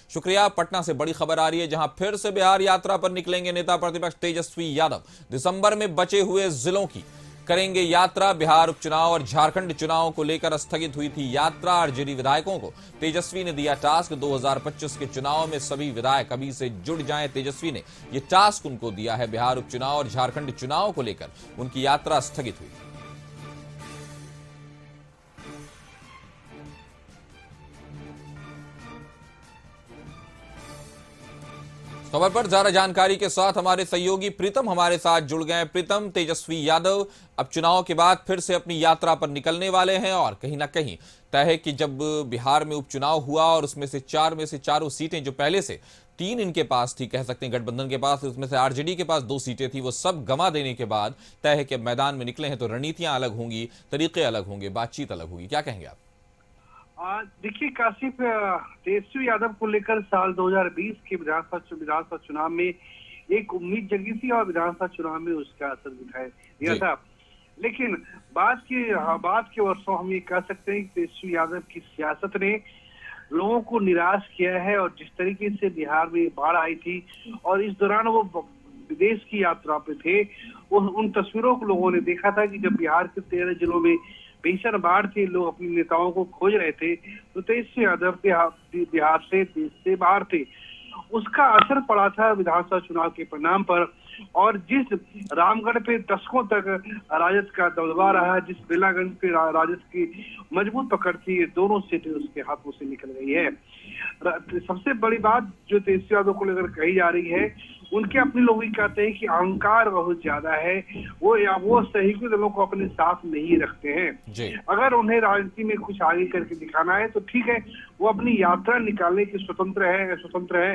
शुक्रिया। पटना से बड़ी खबर आ रही है, जहां फिर से बिहार यात्रा पर निकलेंगे नेता प्रतिपक्ष तेजस्वी यादव। दिसंबर में बचे हुए जिलों की करेंगे यात्रा। बिहार उपचुनाव और झारखंड चुनाव को लेकर स्थगित हुई थी यात्रा। आरजेडी विधायकों को तेजस्वी ने दिया टास्क, 2025 के चुनाव में सभी विधायक अभी से जुड़ जाएं। तेजस्वी ने यह टास्क उनको दिया है। बिहार उपचुनाव और झारखंड चुनाव को लेकर उनकी यात्रा स्थगित हुई। खबर पर ज्यादा जानकारी के साथ हमारे सहयोगी प्रीतम हमारे साथ जुड़ गए। प्रीतम, तेजस्वी यादव अब चुनाव के बाद फिर से अपनी यात्रा पर निकलने वाले हैं और कहीं ना कहीं तय है कि जब बिहार में उपचुनाव हुआ और उसमें से चारों सीटें जो पहले से 3 इनके पास थी, कह सकते हैं गठबंधन के पास, उसमें से आरजेडी के पास 2 सीटें थी, वो सब गंवा देने के बाद तय है कि मैदान में निकले हैं तो रणनीतियां अलग होंगी, तरीके अलग होंगे, बातचीत अलग होगी। क्या कहेंगे आप? देखिए काशिफ, तेजस्वी यादव को लेकर साल 2020 के विधानसभा चुनाव में एक उम्मीद जगी थी और विधानसभा चुनाव में उसका असर दिखाई दिया था। लेकिन बाद के वर्षों हम ये कह सकते हैं कि तेजस्वी यादव की सियासत ने लोगों को निराश किया है। और जिस तरीके से बिहार में बाढ़ आई थी और इस दौरान वो विदेश की यात्रा पे थे, उन तस्वीरों को लोगों ने देखा था कि जब बिहार के 13 जिलों में भीषण बाढ़ थी, लोग अपने नेताओं को खोज रहे थे, तो तेजस्वी यादव बिहार से, देश से बाहर थे। उसका असर पड़ा था विधानसभा चुनाव के परिणाम पर। और जिस रामगढ़ पे दशकों तक राजद का दबदबा रहा, जिस बेलागंज पे राजद की मजबूत पकड़ थी, ये दोनों सीटें उसके हाथों से निकल गई है। सबसे बड़ी बात जो तेजस्वी यादव को लेकर कही जा रही है, उनके अपने लोग ही कहते हैं कि अहंकार बहुत ज्यादा है। वो सहयोगी दलों को अपने साथ नहीं रखते हैं। अगर उन्हें राजनीति में कुछ आगे करके दिखाना है तो ठीक है, वो अपनी यात्रा निकालने की स्वतंत्र है।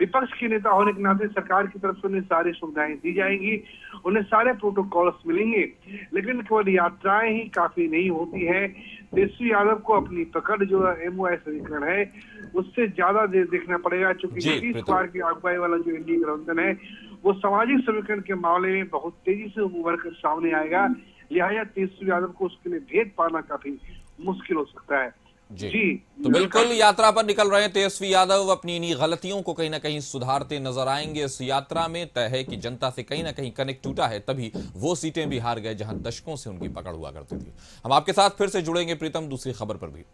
विपक्ष के नेता होने के नाते सरकार की तरफ से उन्हें सारी सुविधाएं दी जाएंगी, उन्हें सारे प्रोटोकॉल्स मिलेंगे, लेकिन केवल यात्राएं ही काफी नहीं होती है। तेजस्वी यादव को अपनी पकड़ जो एमओआई समीकरण है उससे ज्यादा देखना पड़ेगा, क्योंकि नीतीश कुमार की अगुवाई वाला जो एनडीए गठबंधन है वो सामाजिक समीकरण के मामले में बहुत तेजी से उभर कर सामने आएगा। लिहाजा तेजस्वी यादव को उसके लिए भेद पाना काफी मुश्किल हो सकता है। जी तो बिल्कुल यात्रा पर निकल रहे हैं तेजस्वी यादव। अपनी इन्हीं गलतियों को कहीं ना कहीं सुधारते नजर आएंगे इस यात्रा में। तय है कि जनता से कहीं ना कहीं कनेक्ट टूटा है, तभी वो सीटें भी हार गए जहां दशकों से उनकी पकड़ हुआ करती थी। हम आपके साथ फिर से जुड़ेंगे प्रीतम, दूसरी खबर पर भी।